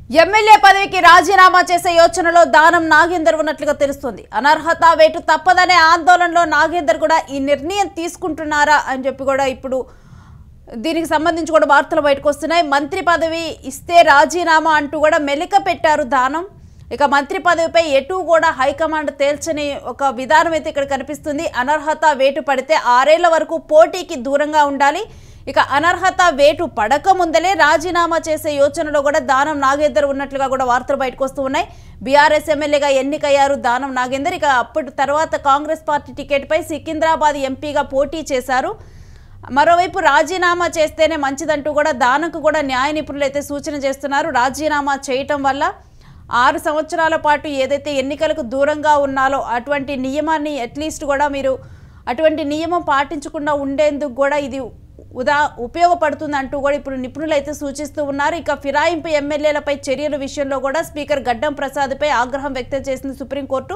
MLA పదవికి రాజీనామా చేసే యోచనలో దానం నాగేందర్ ఉన్నట్లుగా తెలుస్తుంది. అనర్హత వేటు తప్పదనే ఆందోళనలో నాగేందర్ కూడా ఈ నిర్ణయం తీసుకుంటున్నారా అని చెప్పి కూడా ఇప్పుడు దీనికి సంబంధించి కూడా వార్తలు బయటకు వస్తున్నాయి. మంత్రి పదవి ఇస్తే రాజీనామా అంటూ కూడా మెలిక పెట్టారు దానం. ఇక మంత్రి పదవిపై ఎటు కూడా హైకమాండ్ తేల్చని ఒక విధానం అయితే ఇక్కడ కనిపిస్తుంది. అనర్హత వేటు పడితే 6 ఏళ్ల వరకు పోటీకి దూరంగా ఉండాలి. ఇక అనర్హత వేటు పడక ముందలే రాజీనామా చేసే యోచనలో కూడా దానం నాగేందర్ ఉన్నట్లుగా కూడా వార్తలు బయటకు వస్తూ ఉన్నాయి. బీఆర్ఎస్ ఎమ్మెల్యేగా ఎన్నికయ్యారు దానం నాగేందర్. ఇక అప్పటి తర్వాత కాంగ్రెస్ పార్టీ టికెట్పై సికింద్రాబాద్ ఎంపీగా పోటీ చేశారు. మరోవైపు రాజీనామా చేస్తేనే మంచిదంటూ కూడా దానంకు కూడా న్యాయ నిపుణులు అయితే సూచన చేస్తున్నారు. రాజీనామా చేయటం వల్ల 6 సంవత్సరాల పాటు ఏదైతే ఎన్నికలకు దూరంగా ఉన్నాలో అటువంటి నియమాన్ని అట్లీస్ట్ కూడా మీరు అటువంటి నియమం పాటించకుండా ఉండేందుకు కూడా ఇది ఉపయోగపడుతుంది అంటూ కూడా ఇప్పుడు నిపుణులు అయితే సూచిస్తూ ఉన్నారు. ఇక ఫిరాయింపు ఎమ్మెల్యేలపై చర్యల విషయంలో కూడా స్పీకర్ గడ్డం ప్రసాద్పై ఆగ్రహం వ్యక్తం చేసింది సుప్రీంకోర్టు.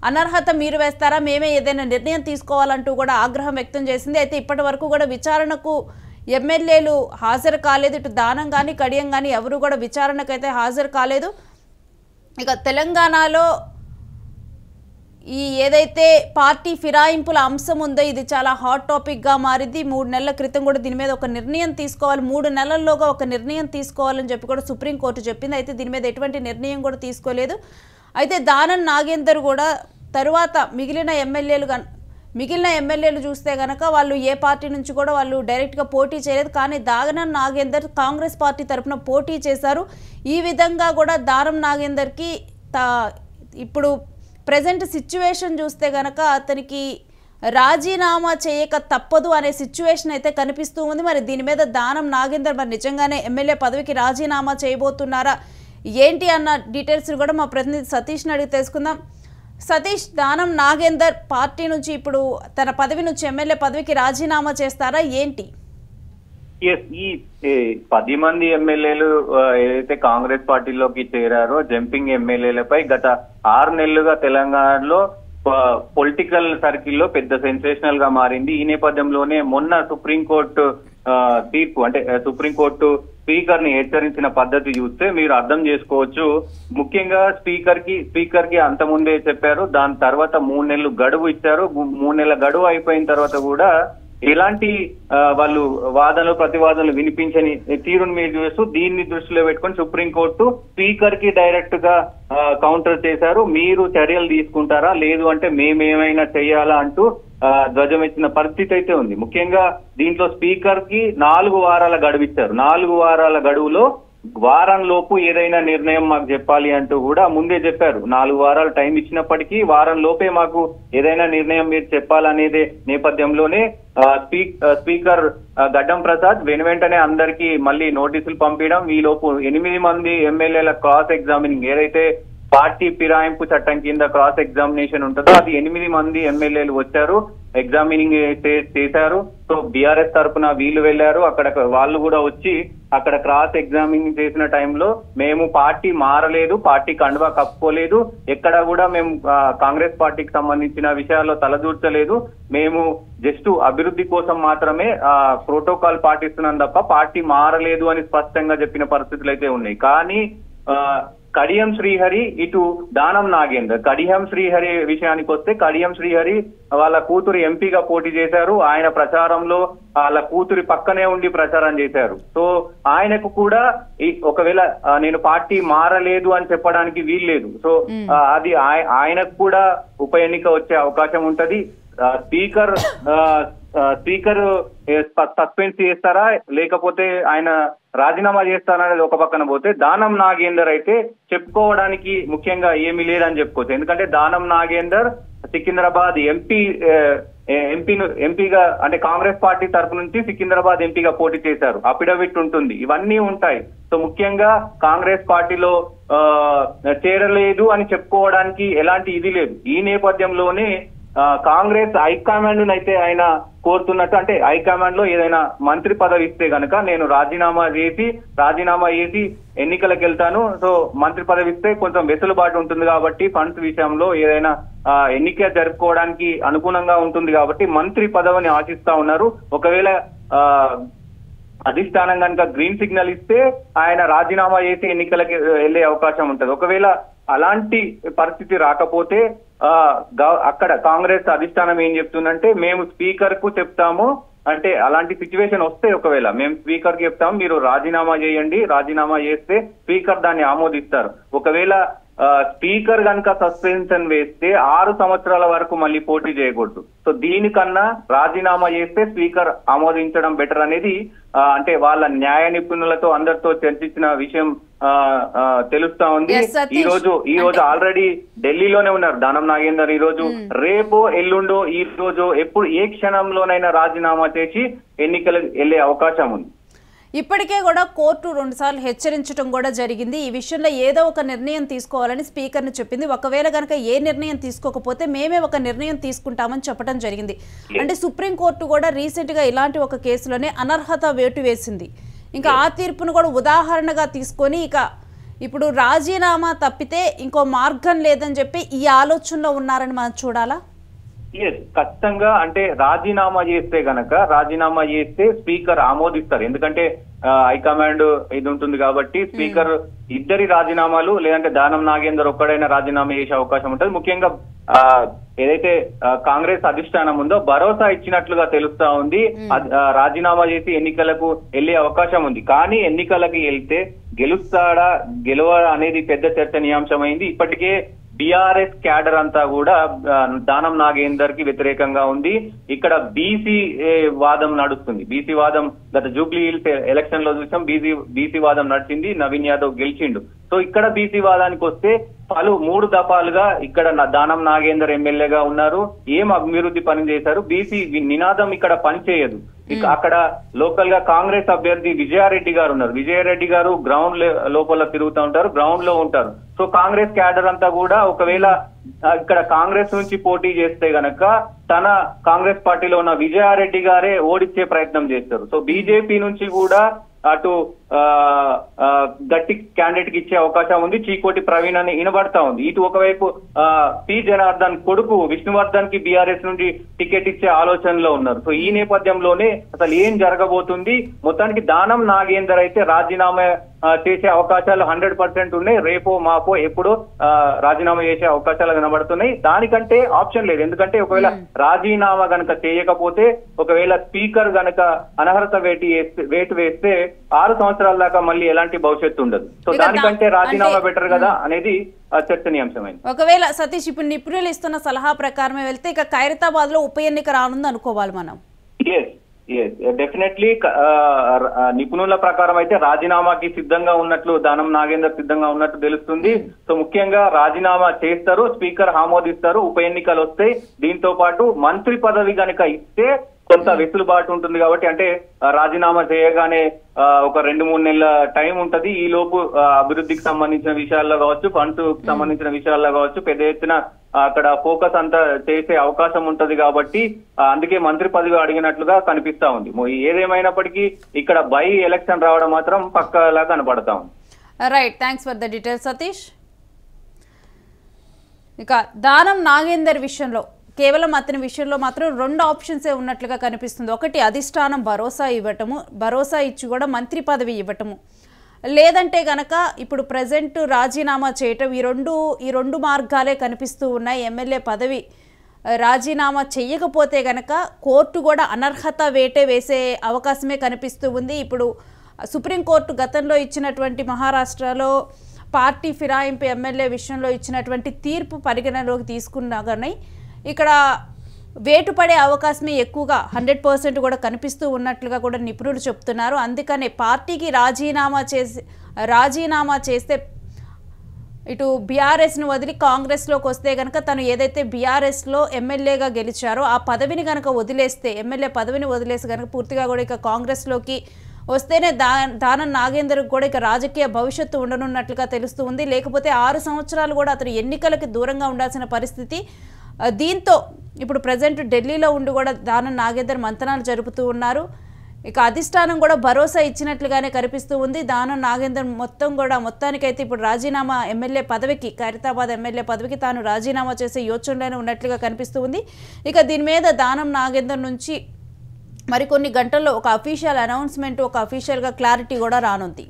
అనర్హత మీరు వేస్తారా, మేమే ఏదైనా నిర్ణయం తీసుకోవాలంటూ కూడా ఆగ్రహం వ్యక్తం చేసింది. అయితే ఇప్పటి వరకు కూడా విచారణకు ఎమ్మెల్యేలు హాజరు కాలేదు. ఇటు దానం కానీ కడియం కానీ ఎవరు కూడా విచారణకు అయితే హాజరు కాలేదు. ఇక తెలంగాణలో ఈ ఏదైతే పార్టీ ఫిరాయింపుల అంశం ఉందో ఇది చాలా హాట్ టాపిక్గా మారింది. 3 నెలల క్రితం కూడా దీని మీద ఒక నిర్ణయం తీసుకోవాలి, 3 నెలల్లోగా ఒక నిర్ణయం తీసుకోవాలని చెప్పి కూడా సుప్రీంకోర్టు చెప్పింది. అయితే దీని మీద ఎటువంటి నిర్ణయం కూడా తీసుకోలేదు. అయితే దానం నాగేందర్ కూడా తరువాత మిగిలిన ఎమ్మెల్యేలు చూస్తే కనుక వాళ్ళు ఏ పార్టీ నుంచి కూడా వాళ్ళు డైరెక్ట్గా పోటీ చేయలేదు. కానీ దానం నాగేందర్ కాంగ్రెస్ పార్టీ తరఫున పోటీ చేశారు. ఈ విధంగా కూడా దానం నాగేందర్కి ఇప్పుడు ప్రజెంట్ సిచ్యువేషన్ చూస్తే కనుక అతనికి రాజీనామా చేయక తప్పదు అనే సిచ్యువేషన్ అయితే కనిపిస్తూ ఉంది. మరి దీని మీద దానం నాగేందర్ మరి నిజంగానే ఎమ్మెల్యే పదవికి రాజీనామా చేయబోతున్నారా ఏంటి అన్న డీటెయిల్స్ కూడా మా ప్రతినిధి సతీష్ని అడిగి తెలుసుకుందాం. సతీష్, దానం నాగేందర్ పార్టీ నుంచి ఇప్పుడు తన పదవి నుంచి ఎమ్మెల్యే పదవికి రాజీనామా చేస్తారా ఏంటి? ఈ 10 మంది ఎమ్మెల్యేలు ఏదైతే కాంగ్రెస్ పార్టీలోకి చేరారో జంపింగ్ ఎమ్మెల్యేలపై గత 6 నెలలుగా తెలంగాణలో పొలిటికల్ సర్కిల్లో పెద్ద సెన్సేషనల్ గా మారింది. ఈ నేపథ్యంలోనే మొన్న సుప్రీంకోర్టు తీర్పు అంటే సుప్రీంకోర్టు స్పీకర్ ని హెచ్చరించిన పద్ధతి చూస్తే మీరు అర్థం చేసుకోవచ్చు. ముఖ్యంగా స్పీకర్ కి అంతకుముందే చెప్పారు, దాని తర్వాత 3 నెలలు గడువు ఇచ్చారు. 3 నెలల గడువు అయిపోయిన తర్వాత కూడా ఎలాంటి వాళ్ళు వాదనలు ప్రతివాదనలు వినిపించని తీరును మీరు చూస్తూ దీన్ని దృష్టిలో పెట్టుకొని సుప్రీంకోర్టు స్పీకర్ కి డైరెక్ట్ గా కౌంటర్ చేశారు. మీరు చర్యలు తీసుకుంటారా, లేదు అంటే మేమేమైనా చెయ్యాలా అంటూ ధ్వజం ఇచ్చిన పరిస్థితి అయితే ఉంది. ముఖ్యంగా దీంట్లో స్పీకర్ కి 4 వారాల గడువు ఇచ్చారు. 4 వారాల గడువులో వారం లోపు ఏదైనా నిర్ణయం మాకు చెప్పాలి అంటూ కూడా ముందే చెప్పారు. 4 వారాలు టైం ఇచ్చినప్పటికీ వారం లోపే మాకు ఏదైనా నిర్ణయం మీరు చెప్పాలనేదే నేపథ్యంలోనే స్పీకర్ గడ్డం ప్రసాద్ వెంటనే అందరికీ మళ్ళీ నోటీసులు పంపించడం, ఈ లోపు 8 మంది ఎమ్మెల్యేల క్రాస్ ఎగ్జామినింగ్ ఏదైతే పార్టీ ఫిరాయింపు చట్టం కింద క్రాస్ ఎగ్జామినేషన్ ఉంటుందో అది 8 మంది ఎమ్మెల్యేలు వచ్చారు, ఎగ్జామినింగ్ చేశారు. సో బీఆర్ఎస్ తరఫున వీళ్ళు వెళ్లారు, అక్కడ వాళ్ళు కూడా వచ్చి అక్కడ క్రాస్ ఎగ్జామినింగ్ చేసిన టైంలో మేము పార్టీ మారలేదు, పార్టీ కండువా కప్పుకోలేదు, ఎక్కడ కూడా మేము కాంగ్రెస్ పార్టీకి సంబంధించిన విషయాల్లో తలదూర్చలేదు, మేము జస్ట్ అభివృద్ధి కోసం మాత్రమే ప్రోటోకాల్ పాటిస్తున్నాం తప్ప పార్టీ మారలేదు అని స్పష్టంగా చెప్పిన పరిస్థితులు అయితే ఉన్నాయి. కానీ కడియం శ్రీహరి ఇటు దానం నాగేందర్, కడియం శ్రీహరి విషయానికి వస్తే కడియం శ్రీహరి వాళ్ళ కూతురు ఎంపీగా పోటీ చేశారు. ఆయన ప్రచారంలో వాళ్ళ కూతురి పక్కనే ఉండి ప్రచారం చేశారు. సో ఆయనకు కూడా ఒకవేళ నేను పార్టీ మారలేదు అని చెప్పడానికి వీల్లేదు. సో అది ఆయనకు కూడా ఉప ఎన్నిక వచ్చే అవకాశం ఉంటది. స్పీకర్ సస్పెండ్ చేస్తారా లేకపోతే ఆయన రాజీనామా చేస్తారా అనేది ఒక పక్కన పోతే, దానం నాగేందర్ అయితే చెప్పుకోవడానికి ముఖ్యంగా ఏమీ లేదని చెప్పుకోవచ్చు. ఎందుకంటే దానం నాగేందర్ సికింద్రాబాద్ ఎంపీగా అంటే కాంగ్రెస్ పార్టీ తరఫు నుంచి సికింద్రాబాద్ ఎంపీగా పోటీ చేశారు. అఫిడవిట్ ఉంటుంది, ఇవన్నీ ఉంటాయి. సో ముఖ్యంగా కాంగ్రెస్ పార్టీలో చేరలేదు అని చెప్పుకోవడానికి ఎలాంటి ఇది లేదు. ఈ నేపథ్యంలోనే కాంగ్రెస్ హైకమాండ్ అయితే ఆయన కోరుతున్నట్టు, అంటే హైకమాండ్ లో ఏదైనా మంత్రి పదవి ఇస్తే గనక నేను రాజీనామా చేసి ఎన్నికలకు వెళ్తాను, సో మంత్రి పదవి ఇస్తే కొంచెం వెసులుబాటు ఉంటుంది కాబట్టి ఫండ్స్ విషయంలో ఏదైనా ఎన్నిక జరుపుకోవడానికి అనుగుణంగా ఉంటుంది కాబట్టి మంత్రి పదవిని ఆశిస్తా ఉన్నారు. ఒకవేళ అధిష్టానం కనుక గ్రీన్ సిగ్నల్ ఇస్తే ఆయన రాజీనామా చేసి ఎన్నికలకి వెళ్లే అవకాశం ఉంటది. ఒకవేళ అలాంటి పరిస్థితి రాకపోతే అక్కడ కాంగ్రెస్ అధిష్టానం ఏం చెప్తుందంటే మేము స్పీకర్ కు చెప్తాము, అంటే అలాంటి సిచ్యువేషన్ వస్తే ఒకవేళ మేము స్పీకర్ కి చెప్తాము మీరు రాజీనామా చేయండి, రాజీనామా చేస్తే స్పీకర్ దాన్ని ఆమోదిస్తారు. ఒకవేళ స్పీకర్ కనుక సస్పెన్షన్ వేస్తే 6 సంవత్సరాల వరకు మళ్ళీ పోటీ చేయకూడదు. సో దీనికన్నా రాజీనామా చేస్తే స్పీకర్ ఆమోదించడం బెటర్ అనేది అంటే వాళ్ళ న్యాయ నిపుణులతో అందరితో చర్చించిన విషయం తెలుస్తా ఉంది. ఈ రోజు ఆల్రెడీ ఢిల్లీలోనే ఉన్నారు దానం నాగేందర్. ఈ రోజు రేపో ఎల్లుండో ఈ రోజు ఎప్పుడు ఏ క్షణంలోనైనా రాజీనామా చేసి ఎన్నికలకు వెళ్లే అవకాశం ఉంది. ఇప్పటికే కూడా కోర్టు 2 సార్లు హెచ్చరించడం కూడా జరిగింది. ఈ విషయంలో ఏదో ఒక నిర్ణయం తీసుకోవాలని స్పీకర్ను చెప్పింది. ఒకవేళ కనుక ఏ నిర్ణయం తీసుకోకపోతే మేమే ఒక నిర్ణయం తీసుకుంటామని చెప్పడం జరిగింది. అంటే సుప్రీంకోర్టు కూడా రీసెంట్ గా ఇలాంటి ఒక కేసులోనే అనర్హత వేటు వేసింది. ఇంకా ఆ తీర్పును కూడా ఉదాహరణగా తీసుకొని ఇప్పుడు రాజీనామా తప్పితే ఇంకో మార్గం లేదని చెప్పి ఈ ఆలోచనలో ఉన్నారని మనం చూడాలా? ఖచ్చితంగా అంటే రాజీనామా చేస్తే స్పీకర్ ఆమోదిస్తారు. ఎందుకంటే హైకమాండ్ ఇది ఉంటుంది కాబట్టి స్పీకర్ ఇద్దరి రాజీనామాలు లేదంటే దానం నాగేందర్ ఒక్కడైనా రాజీనామా చేసే అవకాశం ఉంటుంది. ముఖ్యంగా ఏదైతే కాంగ్రెస్ అధిష్టానం ఉందో భరోసా ఇచ్చినట్లుగా తెలుస్తా ఉంది. రాజీనామా చేసి ఎన్నికలకు వెళ్లే అవకాశం ఉంది. కానీ ఎన్నికలకు వెళ్తే గెలవడా అనేది పెద్ద చర్చనీయాంశమైంది. ఇప్పటికే బీఆర్ఎస్ క్యాడర్ అంతా కూడా దానం నాగేందర్ కి వ్యతిరేకంగా ఉంది. ఇక్కడ బీసీ వాదం నడుస్తుంది. బీసీ వాదం గత జూబ్లీ హిల్స్ ఎలక్షన్ లో చూసాం. బీసీ వాదం నడిచింది, నవీన్ యాదవ్ గెలిచిండు. సో ఇక్కడ బీసీ వాదానికి వస్తే 3 దఫాలుగా ఇక్కడ దానం నాగేందర్ ఎమ్మెల్యేగా ఉన్నారు. ఏం అభివృద్ధి పని చేశారు? బీసీ నినాదం ఇక్కడ పనిచేయదు. అక్కడ లోకల్ గా కాంగ్రెస్ అభ్యర్థి విజయారెడ్డి గారు ఉన్నారు. విజయారెడ్డి గారు గ్రౌండ్ లోపల తిరుగుతూ ఉంటారు, గ్రౌండ్ లో ఉంటారు. సో కాంగ్రెస్ క్యాడర్ అంతా కూడా ఒకవేళ ఇక్కడ కాంగ్రెస్ నుంచి పోటీ చేస్తే గనక తన కాంగ్రెస్ పార్టీలో ఉన్న విజయారెడ్డి గారే ఓడించే ప్రయత్నం చేస్తారు. సో బీజేపీ నుంచి కూడా అటు గట్టి క్యాండిడేట్ కి ఇచ్చే అవకాశం ఉంది. చీకోటి ప్రవీణ్ అని వినబడతా ఉంది. ఇటు ఒకవైపు పి జనార్దన్ కొడుకు విష్ణువర్ధన్ కి బీఆర్ఎస్ నుండి టికెట్ ఇచ్చే ఆలోచనలో ఉన్నారు. సో ఈ నేపథ్యంలోనే అసలు ఏం జరగబోతుంది? మొత్తానికి దానం నాగేందర్ అయితే రాజీనామా చేసే అవకాశాలు 100% ఉన్నాయి. రేపో మాపో ఎప్పుడో రాజీనామా చేసే అవకాశాలు కనబడుతున్నాయి. దానికంటే ఆప్షన్ లేదు. ఎందుకంటే ఒకవేళ రాజీనామా గనక చేయకపోతే, ఒకవేళ స్పీకర్ గనక అనర్హత వేటు వేస్తే 6 సంవత్సరాల దాకా మళ్ళీ ఎలాంటి భవిష్యత్తు ఉండదు. సో దానికంటే రాజీనామా బెటర్ కదా అనేది చర్చనీయాంశమైంది. ఒకవేళ సతీష్ ఇప్పుడు నిపుణులు ఇస్తున్న సలహా ప్రకారమే వెళ్తే ఇక ఖైరతాబాద్ లో ఉప ఎన్నిక రానుంది అనుకోవాలి మనం. డెఫినెట్లీ నిపుణుల ప్రకారం అయితే రాజీనామాకి సిద్ధంగా ఉన్నట్లు దానం నాగేందర్ సిద్ధంగా ఉన్నట్టు తెలుస్తుంది. సో ముఖ్యంగా రాజీనామా చేస్తారు, స్పీకర్ ఆమోదిస్తారు, ఉప ఎన్నికలు వస్తాయి. దీంతో పాటు మంత్రి పదవి కనుక ఇస్తే కొంత వెసులుబాటు ఉంటుంది. కాబట్టి అంటే రాజీనామా చేయగానే ఒక 2-3 నెలల టైం ఉంటది. ఈ లోపు అభివృద్ధికి సంబంధించిన విషయాల్లో కావచ్చు, ఫండ్స్ సంబంధించిన విషయాల్లో కావచ్చు పెద్ద ఎత్తున అక్కడ ఫోకస్ అంతా చేసే అవకాశం ఉంటది. కాబట్టి అందుకే మంత్రి పదవి అడిగినట్లుగా కనిపిస్తా ఉంది. ఏదేమైనప్పటికీ ఇక్కడ బై ఎలక్షన్ రావడం మాత్రం పక్కలా కనపడతా ఉంది. Right, thanks for the details Satish. ఇక దానం నాగేందర్ విషయంలో కేవలం అతని విషయంలో మాత్రం 2 ఆప్షన్సే ఉన్నట్లుగా కనిపిస్తుంది. ఒకటి అధిష్టానం భరోసా ఇచ్చి కూడా మంత్రి పదవి ఇవ్వటము, లేదంటే గనక ఇప్పుడు ప్రజెంట్ రాజీనామా చేయటం. ఈ రెండు మార్గాలే కనిపిస్తూ ఉన్నాయి. ఎమ్మెల్యే పదవి రాజీనామా చెయ్యకపోతే గనక కోర్టు కూడా అనర్హత వేసే అవకాశమే కనిపిస్తూ ఉంది. ఇప్పుడు సుప్రీంకోర్టు గతంలో ఇచ్చినటువంటి మహారాష్ట్రలో పార్టీ ఫిరాయింపు ఎమ్మెల్యే విషయంలో ఇచ్చినటువంటి తీర్పు పరిగణలోకి తీసుకున్నా కానీ ఇక్కడ వేటు పడే అవకాశమే ఎక్కువగా 100% కూడా కనిపిస్తూ ఉన్నట్లుగా కూడా నిపుణులు చెప్తున్నారు. అందుకనే పార్టీకి రాజీనామా చేస్తే ఇటు బీఆర్ఎస్ను వదిలి కాంగ్రెస్లోకి వస్తే కనుక తను ఏదైతే బీఆర్ఎస్లో ఎమ్మెల్యేగా గెలిచారో ఆ పదవిని కనుక వదిలేస్తే, ఎమ్మెల్యే పదవిని వదిలేసి కనుక పూర్తిగా కూడా ఇక కాంగ్రెస్లోకి వస్తేనే దానం నాగేందర్ కూడా ఇక రాజకీయ భవిష్యత్తు ఉండనున్నట్లుగా తెలుస్తూ ఉంది. లేకపోతే 6 సంవత్సరాలు కూడా అతను ఎన్నికలకు దూరంగా ఉండాల్సిన పరిస్థితి. దీంతో ఇప్పుడు ప్రజెంట్ ఢిల్లీలో ఉండి కూడా దానం నాగేందర్ మంతనాలు జరుపుతూ ఉన్నారు. ఇక అధిష్టానం కూడా భరోసా ఇచ్చినట్లుగానే కనిపిస్తూ ఉంది. దానం నాగేందర్ మొత్తానికైతే ఇప్పుడు రాజీనామా ఎమ్మెల్యే పదవికి, ఖైరతాబాద్ ఎమ్మెల్యే పదవికి తాను రాజీనామా చేసే యోచనలోనే ఉన్నట్లుగా కనిపిస్తూ ఉంది. ఇక దీని మీద దానం నాగేందర్ నుంచి మరికొన్ని గంటల్లో ఒక అఫీషియల్ అనౌన్స్మెంట్, ఒక అఫీషియల్గా క్లారిటీ కూడా రానుంది.